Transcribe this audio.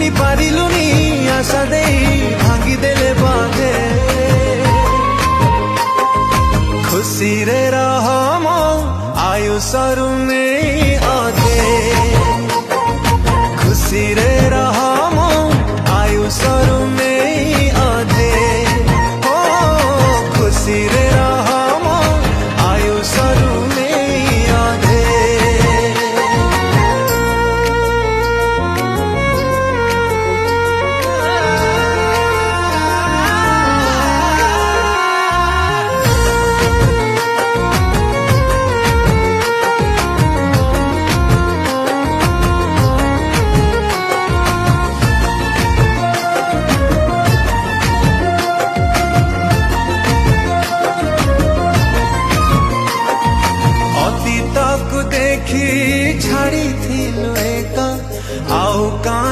ପୁଣି ପାରିଲୁନି ଆଶା ଦେଇ ଭାଙ୍ଗି ଦେଲେ ବାঁଧେ ଖୁସିରେ ରହ ମୋ ଆୟୁଷରୁ